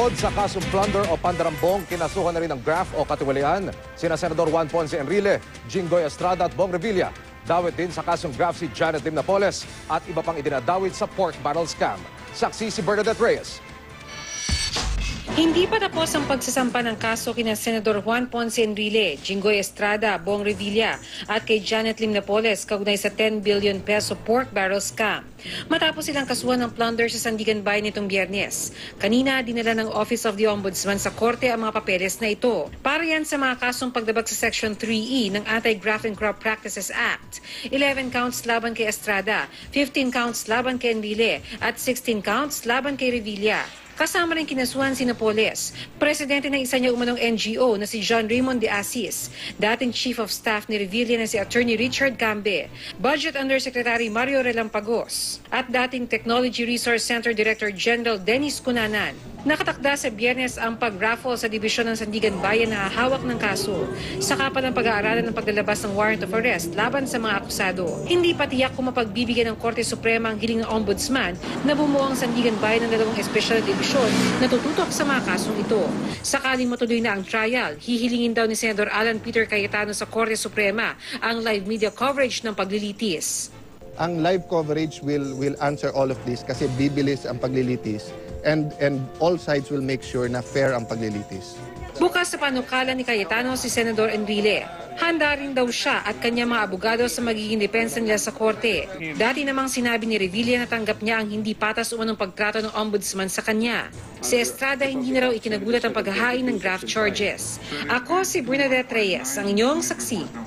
Bukod sa kasong plunder o pandarambong, kinasuhan na rin ng graft o katiwalian sina Senador Juan Ponce Enrile, Jinggoy Estrada at Bong Revilla. Dawit din sa kasong graft si Janet Lim Napoles at iba pang idinadawit sa pork barrel scam. Saksi si Bernadette Reyes. Hindi pa tapos ang pagsasampa ng kaso kina Senador Juan Ponce Enrile, Jinggoy Estrada, Bong Revilla at kay Janet Lim Napoles kaugnay sa 10 billion peso pork barrel scam. Matapos silang kasuhan ng plunder sa Sandigan Bayan nitong Biyernes. Kanina, dinala ng Office of the Ombudsman sa korte ang mga papeles na ito. Para yan sa mga kasong pagdabag sa Section 3E ng Anti-Graft and Corrupt Practices Act. 11 counts laban kay Estrada, 15 counts laban kay Enrile at 16 counts laban kay Revilla. Kasama rin kinasuhan si Napoles, presidente ng isa niya umanong NGO na si John Raymond de Assis, dating Chief of Staff ni Revilla na si Attorney Richard Cambe, Budget Undersecretary Mario Relampagos, at dating Technology Resource Center Director General Dennis Cunanan. Nakatakda sa Biyernes ang pag-raffle sa Dibisyon ng Sandigan Bayan na hawak ng kaso. Saka pa ng pag-aaralan ng paglalabas ng warrant of arrest laban sa mga akusado. Hindi pa tiyak kung mapagbibigyan ng Korte Suprema ang hiling ng Ombudsman na bumuo ang Sandigan Bayan ng dalawang espesyal na dibisyon na tututok sa mga kasong ito. Sakaling matuloy na ang trial, hihilingin daw ni Senador Alan Peter Cayetano sa Korte Suprema ang live media coverage ng paglilitis. Ang live coverage will answer all of this kasi bibilis ang paglilitis and all sides will make sure na fair ang paglilitis. Bukas sa panukala ni Cayetano si Senador Enrile. Handa rin daw siya at kanyang mga abogado sa magiging depensa nila sa korte. Dati namang sinabi ni Revilla na tanggap niya ang hindi patas umanong pagtrato ng ombudsman sa kanya. Si Estrada hindi na raw ikinagulat ang paghahain ng graft charges. Ako si Bernadette Reyes, ang inyong saksi.